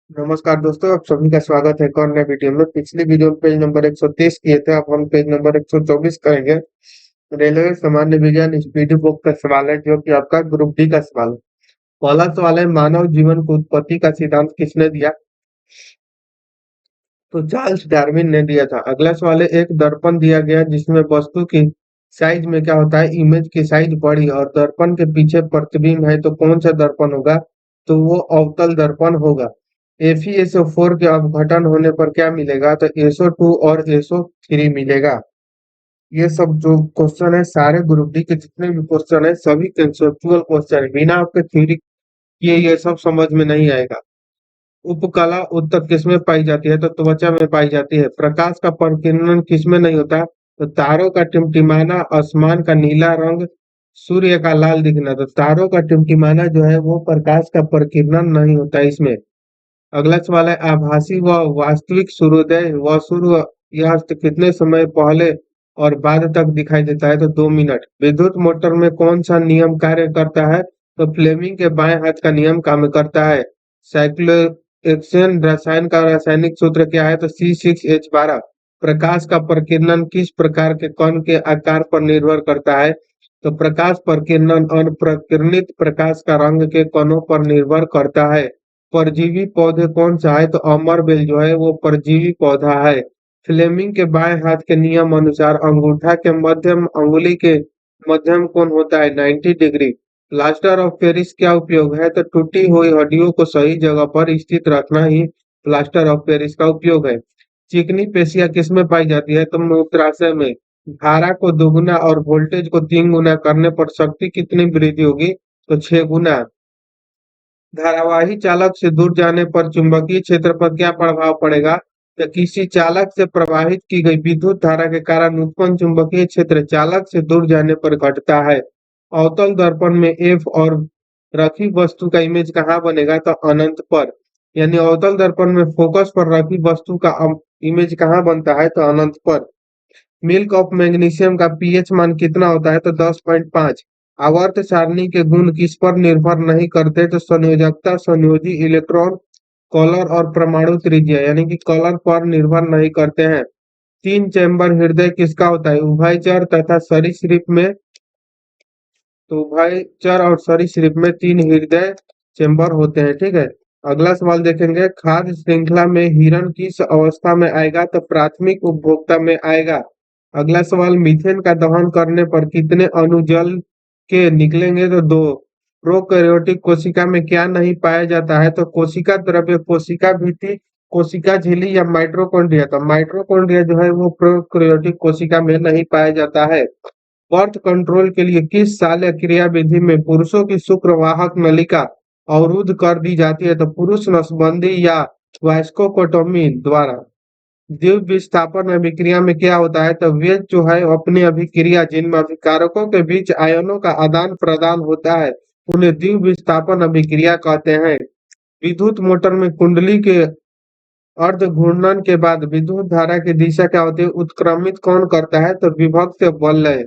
नमस्कार दोस्तों, आप सभी का स्वागत है एक और नए वीडियो में। पिछली वीडियो में पेज नंबर 123 किए थे, अब हम पेज नंबर 124 करेंगे। रेलवे सामान्य विज्ञान स्पीडी बुक का सवाल है, जो कि आपका ग्रुप डी का सवाल है। पहला सवाल है, मानव जीवन को उत्पत्ति का सिद्धांत किसने दिया? तो चार्ल्स डार्विन ने दिया था। अगला सवाल है, एक दर्पण दिया गया जिसमें वस्तु की साइज में क्या होता है, इमेज की साइज बड़ी और दर्पण के पीछे प्रतिबिंब है, तो कौन सा दर्पण होगा? तो वो अवतल दर्पण होगा। FeSO4 के अपघटन होने पर क्या मिलेगा? तो SO2 और SO3 मिलेगा। ये सब जो क्वेश्चन है, सारे ग्रुप डी के जितने भी क्वेश्चन है, सभी कंसेप्चुअल क्वेश्चन है। बिना आपके थ्योरी किए ये सब समझ में नहीं आएगा। उपकला उत्तक किसमें पाई जाती है? तो त्वचा में पाई जाती है। प्रकाश का परिकिरण किसमें नहीं होता? तो तारों का टिमटिमाना, आसमान का नीला रंग, सूर्य का लाल दिखना। तो तारों का टिमटिमाना जो है वो प्रकाश का परिकिरण नहीं होता इसमें। अगला सवाल है, आभासी व वास्तविक सूर्योदय व सूर्यास्त कितने समय पहले और बाद तक दिखाई देता है? तो 2 मिनट। विद्युत मोटर में कौन सा नियम कार्य करता है? तो फ्लेमिंग के बाएं हाथ का नियम काम करता है। साइक्लोहेक्सेन रसायन का रासायनिक सूत्र क्या है? तो C6H12। प्रकाश का प्रकीर्णन किस प्रकार के कण के आकार पर निर्भर करता है? तो प्रकाश प्रकीर्णन अप्रकीर्णित प्रकाश का रंग के कणों पर निर्भर करता है। परजीवी पौधे कौन सा है? तो अमरबेल जो है वो परजीवी पौधा है। फ्लेमिंग के बाएं हाथ के नियम अनुसार अंगूठा के मध्यम अंगुली के मध्यम कोण होता है 90 डिग्री। प्लास्टर ऑफ पेरिस क्या उपयोग है? तो टूटी हुई हड्डियों को सही जगह पर स्थित रखना ही प्लास्टर ऑफ पेरिस का उपयोग है। चिकनी पेशियां किसमें पाई जाती है? तो मूत्राशय में। धारा को दोगुना और वोल्टेज को 3 गुना करने पर शक्ति कितनी वृद्धि होगी? तो 6 गुना। धारावाही चालक से दूर जाने पर चुंबकीय क्षेत्र पर क्या प्रभाव पड़ेगा? तो किसी चालक से प्रवाहित की गई विद्युत धारा के कारण उत्पन्न चुंबकीय क्षेत्र चालक से दूर जाने पर घटता है। अवतल दर्पण में एफ और रखी वस्तु का इमेज कहाँ बनेगा? तो अनंत पर। यानी अवतल दर्पण में फोकस पर रखी वस्तु का इमेज कहाँ बनता है? तो अनंत पर। मिल्क ऑफ मैग्नीशियम का पीएच मान कितना होता है? तो 10.5। आवर्त सारणी के गुण किस पर निर्भर नहीं करते? तो संयोजकता, संयोजी इलेक्ट्रॉन, कलर और परमाणु त्रिज्या, यानी कि कलर पर निर्भर नहीं करते हैं। 3 चैम्बर हृदय किसका होता है? उभयचर तथा सरीसृप में। तो उभयचर और सरीसृप में 3 हृदय चैम्बर होते हैं। ठीक है। अगला सवाल देखेंगे, खाद्य श्रृंखला में हिरण किस अवस्था में आएगा? तो प्राथमिक उपभोक्ता में आएगा। अगला सवाल, मीथेन का दहन करने पर कितने अणु जल के निकलेंगे? तो 2। प्रोकैरियोटिक कोशिका में क्या नहीं पाया जाता है? तो कोशिका द्रव्य, कोशिका भित्ति, कोशिका झिल्ली या माइटोकॉन्ड्रिया। तो माइटोकॉन्ड्रिया जो है वो प्रोकैरियोटिक कोशिका में नहीं पाया जाता है। बर्थ कंट्रोल के लिए किस शाल्य क्रियाविधि में पुरुषों की शुक्रवाहक नलिका अवरुद्ध कर दी जाती है? तो पुरुष नसबंदी या वास्कोकोटोमी द्वारा। द्वीप विस्थापन अभिक्रिया में क्या होता है? तो वे जो है अपनी अभिक्रिया जिनमें अभिकारकों के बीच आयनों का आदान प्रदान होता है, उन्हें द्वीप विस्थापन अभिक्रिया कहते हैं। विद्युत मोटर में कुंडली के अर्ध घूर्णन के बाद विद्युत धारा की दिशा क्या होती है? उत्क्रमित कौन करता है? तो विभक्त वलय।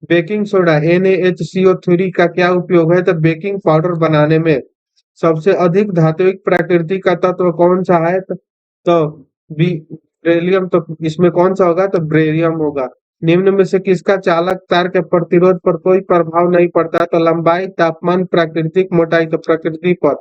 बेकिंग सोडा NaHCO3 का क्या उपयोग है? तो बेकिंग पाउडर बनाने में। सबसे अधिक धात्विक प्रकृति का तत्व कौन सा है? तो बेरिलियम। तो इसमें कौन सा होगा? तो बेरिलियम होगा। निम्न में से किसका चालक तार के प्रतिरोध पर कोई प्रभाव नहीं पड़ता है? तो लंबाई, तापमान, प्राकृतिक मोटाई। तो प्रकृति पर।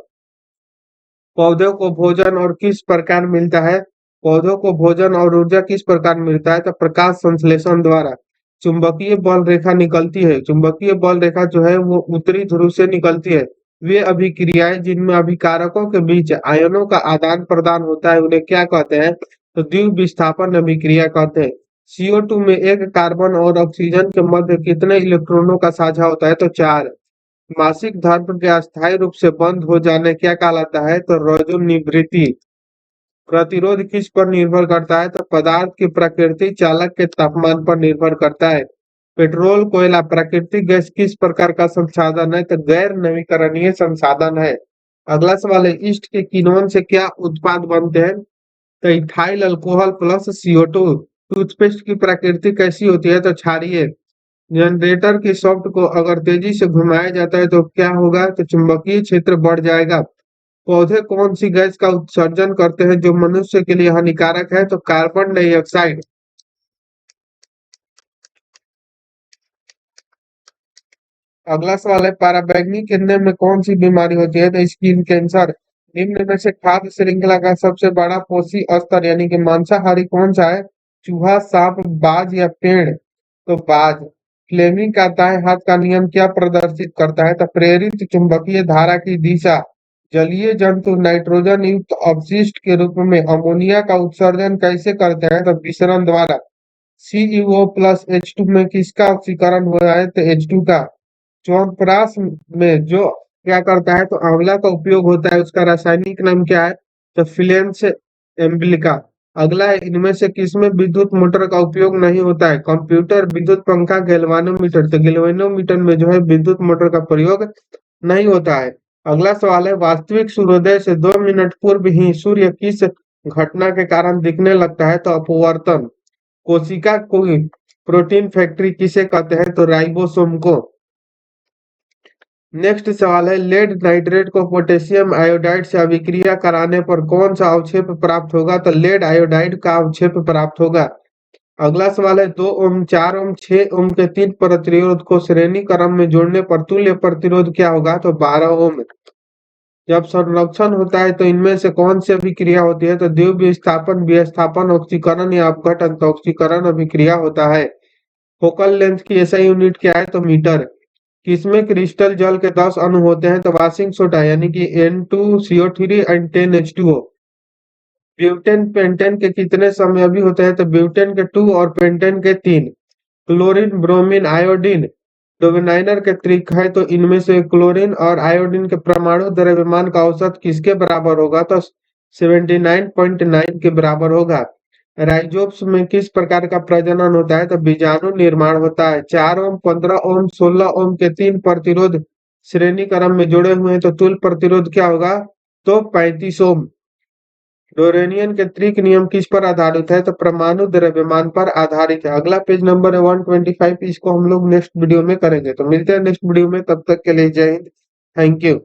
पौधों को भोजन और किस प्रकार मिलता है? पौधों को भोजन और ऊर्जा किस प्रकार मिलता है? तो प्रकाश संश्लेषण द्वारा। चुंबकीय बल रेखा निकलती है। चुंबकीय बल रेखा जो है वो उत्तरी ध्रुव से निकलती है। वे अभिक्रियाएं जिनमें अभिकारकों के बीच आयनों का आदान प्रदान होता है, उन्हें क्या कहते हैं? तो द्वीप विस्थापन अभिक्रिया कहते हैं। CO2 में एक कार्बन और ऑक्सीजन के मध्य कितने इलेक्ट्रॉनों का साझा होता है? तो 4। मासिक धर्म के अस्थायी रूप से बंद हो जाने क्या कहलाता है? तो रजोनिवृत्ति। प्रतिरोध किस पर निर्भर करता है? तो पदार्थ की प्रकृति, चालक के तापमान पर निर्भर करता है। पेट्रोल, कोयला प्राकृतिक गैस किस प्रकार का संसाधन है? तो गैर नवीकरणीय संसाधन है। अगला सवाल है, ईस्ट के किण्वन से क्या उत्पाद बनते हैं? तो ethyl alcohol plus CO2। Toothpaste की प्रकृति कैसी होती है? तो क्षारीय। जनरेटर की शाफ्ट को अगर तेजी से घुमाया जाता है तो क्या होगा? तो चुंबकीय क्षेत्र बढ़ जाएगा। पौधे कौन सी गैस का उत्सर्जन करते हैं जो मनुष्य के लिए हानिकारक है? तो कार्बन डाइऑक्साइड। अगला सवाल है, पराबैंगनी किरणें में कौन सी बीमारी होती है? तो स्किन कैंसर। निम्न में से खाद्य श्रृंखला का सबसे बड़ा पोषी स्तर यानी कि मांसाहारी कौन सा है? चूहा, सांप, बाज या पेड़? तो बाज। फ्लेमिंग का दाएं हाथ का नियम क्या प्रदर्शित करता है? तो प्रेरित चुंबकीय धारा की दिशा। जलीय जंतु नाइट्रोजन युक्त अपशिष्ट के रूप में अमोनिया का उत्सर्जन कैसे करते हैं? तो विसरण द्वारा। CuO प्लस H2 में किसका ऑक्सीकरण हो रहा है? तो H2 का। च्यवनप्राश में जो क्या करता है? तो आंवला का उपयोग होता है, उसका रासायनिक नाम क्या है? तो फिलेंस एम्ब्लिका। अगला है, इनमें से किसमें विद्युत मोटर का उपयोग नहीं होता है? कंप्यूटर, विद्युत पंखा, गैल्वानोमीटर। तो गैल्वानोमीटर में जो है विद्युत मोटर का प्रयोग नहीं होता है। अगला सवाल है, वास्तविक सूर्योदय से 2 मिनट पूर्व ही सूर्य किस घटना के कारण दिखने लगता है? तो अपवर्तन। कोशिका कोई प्रोटीन फैक्ट्री किसे कहते हैं? तो राइबोसोम को। नेक्स्ट सवाल है, लेड नाइट्रेट को पोटेशियम आयोडाइड से अभिक्रिया कराने पर कौन सा अवक्षेप प्राप्त होगा? तो लेड आयोडाइड का अवक्षेप प्राप्त होगा। अगला सवाल है, 2 ओम, 4 ओम, 6 ओम के तीन प्रतिरोध को श्रेणी क्रम में जोड़ने पर तुल्य प्रतिरोध क्या होगा? तो 12 ओम। जब संरक्षण होता है तो इनमें से कौन सी अभिक्रिया होती है? तो द्विव विस्थापन, विस्थापन, ऑक्सीकरण या अपघटन। तो ऑक्सीकरण अभिक्रिया होता है। फोकल लेंथ की एसआई यूनिट क्या है? तो मीटर। किसमें क्रिस्टल जल के 10 अणु होते हैं? तो वाशिंग सोडा यानी कि N2CO3 and 10H2O। Butane pentane के कितने समयोगी होते हैं? तो ब्यूटेन के 2 और पेंटेन के 3। क्लोरीन, ब्रोमीन, आयोडीन डोमिनाइनर के त्रिक है, तो इनमें से क्लोरीन और आयोडीन के परमाणु द्रव्यमान का औसत किसके बराबर होगा? तो 79.9 के बराबर होगा। राइजोप्स में किस प्रकार का प्रजनन होता है? तो बीजाणु निर्माण होता है। 4 ओम, 15 ओम, 16 ओम के तीन प्रतिरोध श्रेणी क्रम में जुड़े हुए हैं, तो तुल्य प्रतिरोध क्या होगा? तो 35 ओम। डोरेनियन के त्रिक नियम किस पर आधारित है? तो परमाणु द्रव्यमान पर आधारित है। अगला पेज नंबर है 125, इसको हम लोग नेक्स्ट वीडियो में करेंगे। तो मिलते हैं नेक्स्ट वीडियो में, तब तक के लिए जय हिंद। Thank you.